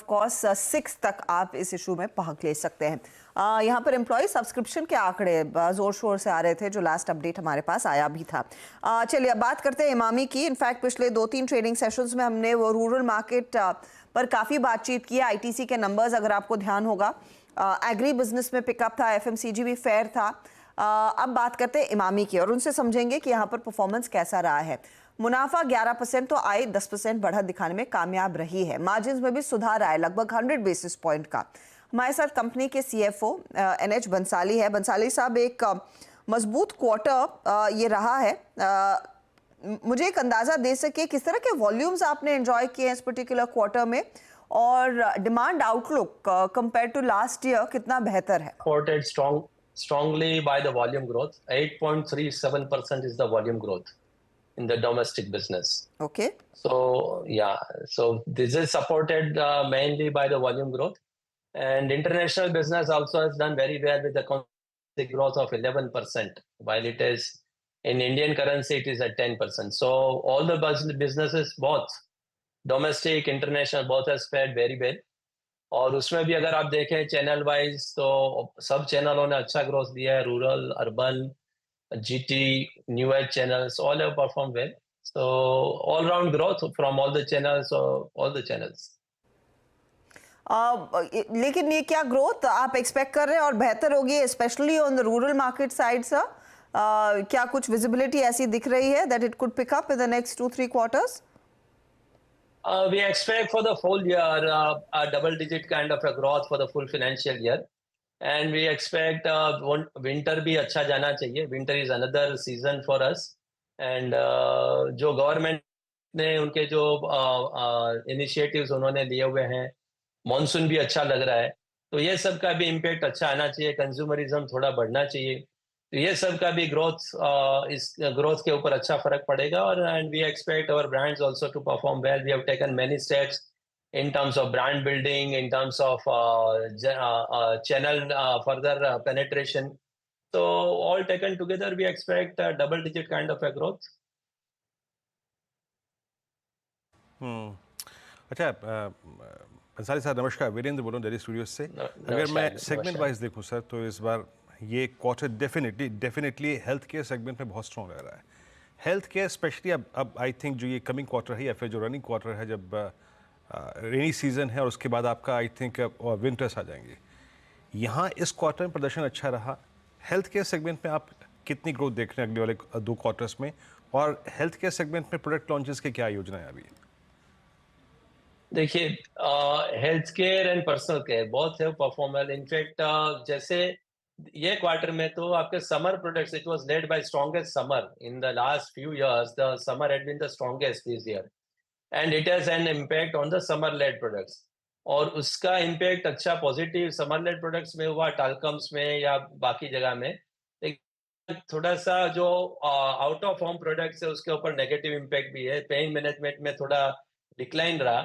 Course 6 तक आप इस इशू में भाग ले सकते हैं। यहाँ पर एम्प्लॉय सब्सक्रिप्शन के आंकड़े जोर शोर से आ रहे थे, जो लास्ट अपडेट हमारे पास आया भी था। चलिए अब बात करते हैं इमामी की। इनफैक्ट पिछले 2-3 ट्रेडिंग सेशंस में हमने वो रूरल मार्केट पर काफ़ी बातचीत की। आईटीसी के नंबर्स अगर आपको ध्यान होगा, एग्री बिजनेस में पिकअप था, एफएमसीजी भी फेयर था। अब बात करते हैं इमामी की और उनसे समझेंगे कि यहाँ पर परफॉर्मेंस कैसा रहा है। मुनाफा 11% तो आय 10% बढ़त दिखाने में कामयाब रही है। मार्जिन में भी सुधार आया लगभग 100 बेसिस पॉइंट का। हमारे साथ कंपनी के सीएफओ एनएच बंसाली है। बंसाली साहब, एक मजबूत क्वार्टर ये रहा है। मुझे एक अंदाजा दे सके किस तरह के वॉल्यूम्स आपने एंजॉय किए इस पर्टिकुलर क्वार्टर में, और demand outlook compare to last year कितना बेहतर है? Supported strongly by the volume growth. 8.37% is the volume growth in the domestic business. Okay. So this is supported mainly by the volume growth, and international business also has done very well with the constant growth of 11%, while it is in Indian currency it is at 10%. So all the businesses, both domestic, international, both has fared very well. और उसमें भी अगर आप देखें channel wise तो सब चैनलों ने अच्छा ग्रोथ दिया है। Rural, urban, GT, new age channels all have perform well. So all round growth from all the channels, all the channels. लेकिन ये क्या ग्रोथ आप एक्सपेक्ट कर रहे हैं और बेहतर होगी specially on the rural market side sir? क्या कुछ विजिबिलिटी ऐसी दिख रही है that it could pick up in the next 2-3 quarters? We expect for the full year a double-digit kind of a growth for the full financial year, and we expect winter भी अच्छा जाना चाहिए. Winter is another season for us, and जो government ने उनके जो initiatives उन्होंने लिए हुए हैं, मॉनसून भी अच्छा लग रहा है, तो ये सब का भी इम्पैक्ट अच्छा आना चाहिए. कंज्यूमरिज्म थोड़ा बढ़ना चाहिए, तो ये सब का भी ग्रोथ, इस ग्रोथ के ऊपर अच्छा फर्क पड़ेगा. और and we expect our brands also to perform well. We have taken many steps in terms of brand building, in terms of channel further penetration. So all taken together, we expect a double-digit kind of a growth. अच्छा, अंसारी साहब नमस्कार, वीरेंद्र बोल रहा हूँ Delhi studio से। अगर मैं segment wise देखूँ सर, तो इस बार ये quarter definitely health care segment में बहुत स्ट्रॉन्ग रह रहा है। हेल्थ केयर स्पेशली अब आई थिंक जो ये कमिंग क्वार्टर है या फिर जो रनिंग क्वार्टर है, जब रेनी सीजन है और उसके बाद आपका आई थिंक विंटर्स आ जाएंगे, यहाँ इस क्वार्टर में प्रदर्शन अच्छा रहा। हेल्थ केयर सेगमेंट में आप कितनी ग्रोथ देख रहे हैं अगले वाले 2 क्वार्टर्स में, और हेल्थ केयर सेगमेंट में प्रोडक्ट लॉन्चेस की क्या योजना है अभी? देखिए, health care and personal care both have perform well. In fact जैसे ये क्वार्टर में तो आपके summer products, it was led by strongest summer in the last few years. The summer had been the strongest this year, and it has an impact on the summer led products. और उसका impact अच्छा positive summer led products में हुआ, टालकम्स में या बाकी जगह में. थोड़ा सा जो आउट ऑफ होम प्रोडक्ट्स है उसके ऊपर नेगेटिव इम्पैक्ट भी है. पेन मैनेजमेंट में थोड़ा डिक्लाइन रहा,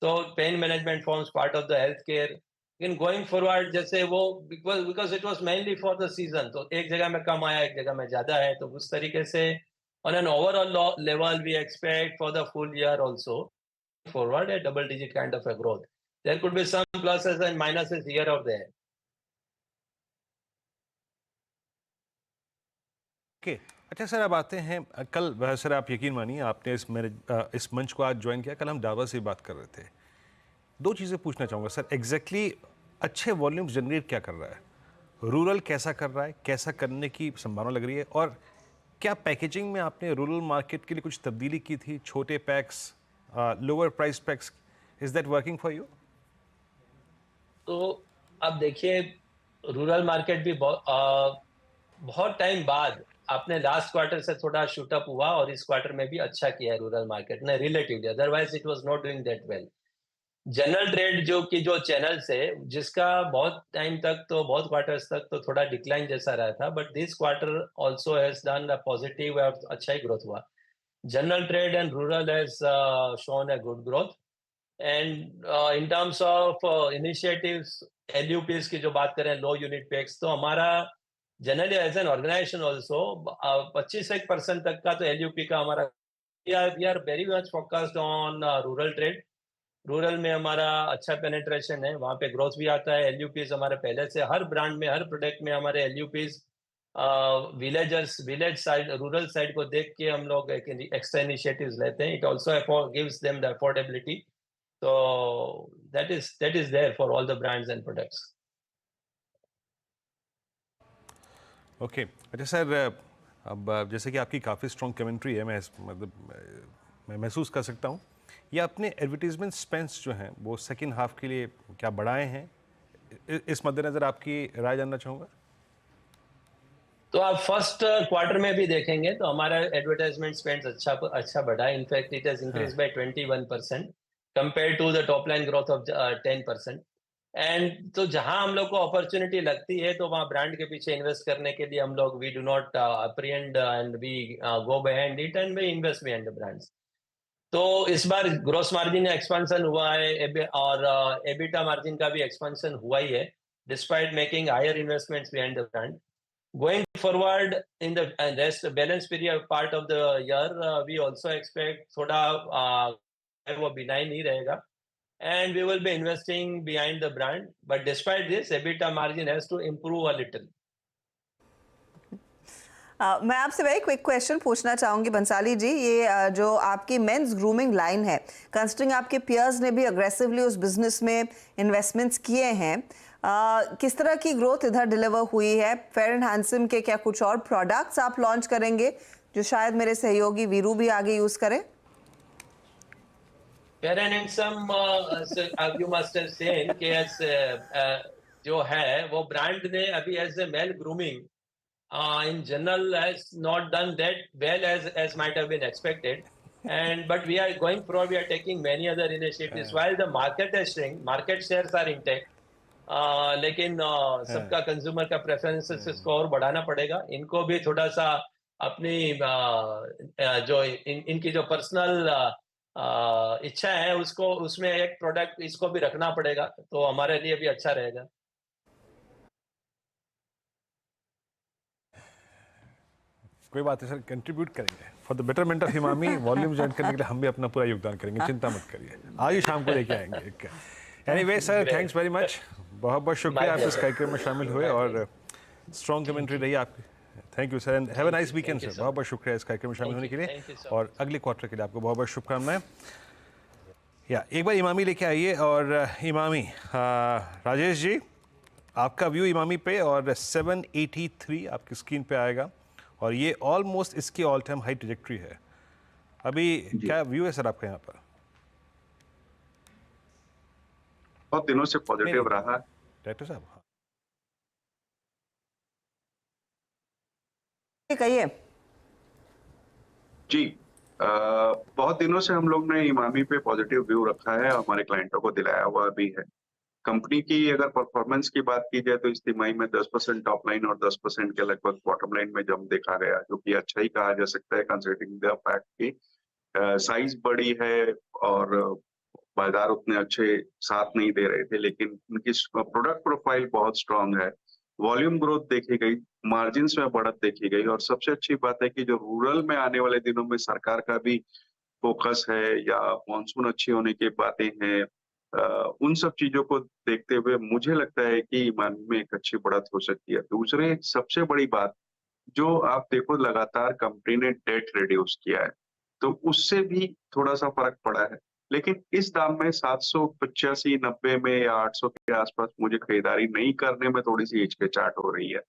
तो pain management forms part of the health care. In going forward जैसे वो because it was mainly for the season, तो एक जगह में कम आया, एक जगह में ज्यादा है, तो उस तरीके से on an overall level we expect for the full year also forward a double digit kind of a growth. There could be some pluses and minuses here or there. Okay, अच्छा सर, अब आते हैं कल sir, आप यकीन मानिए आपने इस मंच को आज ज्वाइन किया, कल हम डावर से बात कर रहे थे। 2 चीज़ें पूछना चाहूँगा सर, एग्जैक्टली अच्छे वॉल्यूम्स जनरेट क्या कर रहा है, रूरल कैसा कर रहा है, कैसा करने की संभावना लग रही है, और क्या पैकेजिंग में आपने रूरल मार्केट के लिए कुछ तब्दीली की थी, छोटे PACS, lower price PACS, is that working for you? तो अब देखिए, रूरल मार्केट भी बहुत टाइम बाद आपने लास्ट क्वार्टर से थोड़ा शूट अप हुआ, और इस क्वार्टर में भी अच्छा किया है रूरल मार्केट ने relatively. Otherwise it was not doing that well. General trade जो चैनल्स है, जिसका बहुत टाइम तक, तो बहुत क्वार्टर्स तक तो थोड़ा डिक्लाइन जैसा रहा था, but this quarter also has done a positive, अच्छा ही ग्रोथ हुआ. General trade and rural has shown a good growth. And in terms of initiatives, LUPs की जो बात करें, लो यूनिट पैक्स, तो हमारा generally as an organisation also 25% तक का तो एलयूपी का हमारा, we are very much focused on rural trade. Rural में हमारा अच्छा पेनिट्रेशन है, वहाँ पे ग्रोथ भी आता है। एलयूपीज हमारे पहले से हर ब्रांड में, हर प्रोडक्ट में हमारे एलयूपीज विलेज साइड, रूरल साइड को देख के हम लोग एक एक्स्ट्रा इनिशिएटिव्स लेते हैं। It also gives them the affordability, so that is there for all the brands and products. Okay अच्छा सर, अब जैसे कि आपकी काफ़ी स्ट्रॉन्ग कमेंट्री है, मैं महसूस कर सकता हूँ। ये अपने एडवर्टीजमेंट स्पेंस जो हैं वो सेकंड हाफ के लिए क्या बढ़ाए हैं, इस मद्देनज़र आपकी राय जानना चाहूँगा। तो आप फर्स्ट क्वार्टर में भी देखेंगे तो हमारा एडवर्टाइजमेंट स्पेंड अच्छा बढ़ा है। In fact it has increase by 21% compare to the top line growth of 10%। And तो जहां हम लोग को अपॉर्चुनिटी लगती है तो वहां ब्रांड के पीछे इन्वेस्ट करने के लिए हम लोग we do not apprehend and we go behind it and we invest behind the brands. तो इस बार ग्रोस मार्जिन एक्सपेंशन हुआ है और एबिटा मार्जिन का भी एक्सपेंशन हुआ ही है, despite making higher investments behind the brand. Going forward in the rest balance period part of the year, we also expect थोड़ा वो benign ही रहेगा, and we will be investing behind the brand. But despite this, EBITDA margin has to improve a little. मैं आपसे वही quick question पूछना चाहूँगी बंसाली जी, ये जो आपकी मेंस ग्रूमिंग लाइन है, कंसिडरिंग आपके पियर्स ने भी अग्रेसिवली उस बिजनेस में इन्वेस्टमेंट्स किए हैं, किस तरह की ग्रोथ इधर डिलीवर हुई है? फेयर एंड हैंडसम के क्या कुछ और प्रोडक्ट्स आप लॉन्च करेंगे जो शायद मेरे सहयोगी वीरू भी आगे यूज करें? Fair and handsome you must have seen कि जो है वो ब्रांड ने अभी as a male grooming in general has not done that well as might have been expected, and but we are going forward, we are taking many other initiatives while the market is shrink, market shares are intact, लेकिन सबका consumer का preferences इसको और बढ़ाना पड़ेगा। इनको भी थोड़ा सा अपनी जो इनकी जो पर्सनल इच्छा है उसको उसमें एक प्रोडक्ट इसको भी रखना पड़ेगा, तो हमारे लिए भी अच्छा रहेगा। कोई बात नहीं सर, कंट्रीब्यूट करेंगे for the betterment of Emami. Volume join करने के लिए हम भी अपना पूरा योगदान करेंगे, चिंता मत करिए। आज ही शाम को लेके आएंगे। Anyway sir, thanks very much, बहुत बहुत शुक्रिया आप इस कार्यक्रम में शामिल हुए और स्ट्रॉन्ग कमेंट्री रही आपकी। Thank you sir and have a nice weekend sir. बहुत बहुत शुक्रिया इस कार्यक्रम में शामिल होने के लिए और अगले क्वार्टर के लिए आपको बहुत बहुत शुभकामनाएं। या एक बार इमामी लेके आइए और इमामी राजेश जी, आपका व्यू इमामी पे और 783 आपकी स्क्रीन पे आएगा और ये ऑलमोस्ट इसकी ऑल टाइम हाई ट्रैजेक्टरी है। अभी क्या व्यू है सर आपका यहाँ पर? बहुत दिनों से पॉजिटिव रहा डायरेक्टर साहब। कहिए जी। बहुत दिनों से हम लोग ने इमामी पे पॉजिटिव व्यू रखा है, हमारे क्लाइंटों को दिलाया हुआ भी है। कंपनी की अगर परफॉर्मेंस की बात की जाए तो इस तिमाही में 10% टॉप लाइन और 10% के लगभग बॉटम लाइन में जंप देखा गया, जो कि अच्छा ही कहा जा सकता है कंसिडरिंग द फैक्ट की साइज बड़ी है और बाजार उतने अच्छे साथ नहीं दे रहे थे, लेकिन उनकी प्रोडक्ट प्रोफाइल बहुत स्ट्रांग है। वॉल्यूम ग्रोथ देखी गई, मार्जिन में बढ़त देखी गई और सबसे अच्छी बात है कि जो रूरल में आने वाले दिनों में सरकार का भी फोकस है या मॉनसून अच्छी होने की बातें हैं, उन सब चीजों को देखते हुए मुझे लगता है कि इमामी में एक अच्छी बढ़त हो सकती है। दूसरे सबसे बड़ी बात, जो आप देखो लगातार कंपनी ने डेट रिड्यूस किया है, तो उससे भी थोड़ा सा फर्क पड़ा है, लेकिन इस दाम में 785-90 में या 800 के आसपास मुझे खरीदारी नहीं करने में थोड़ी सी हिचकिचाहट हो रही है।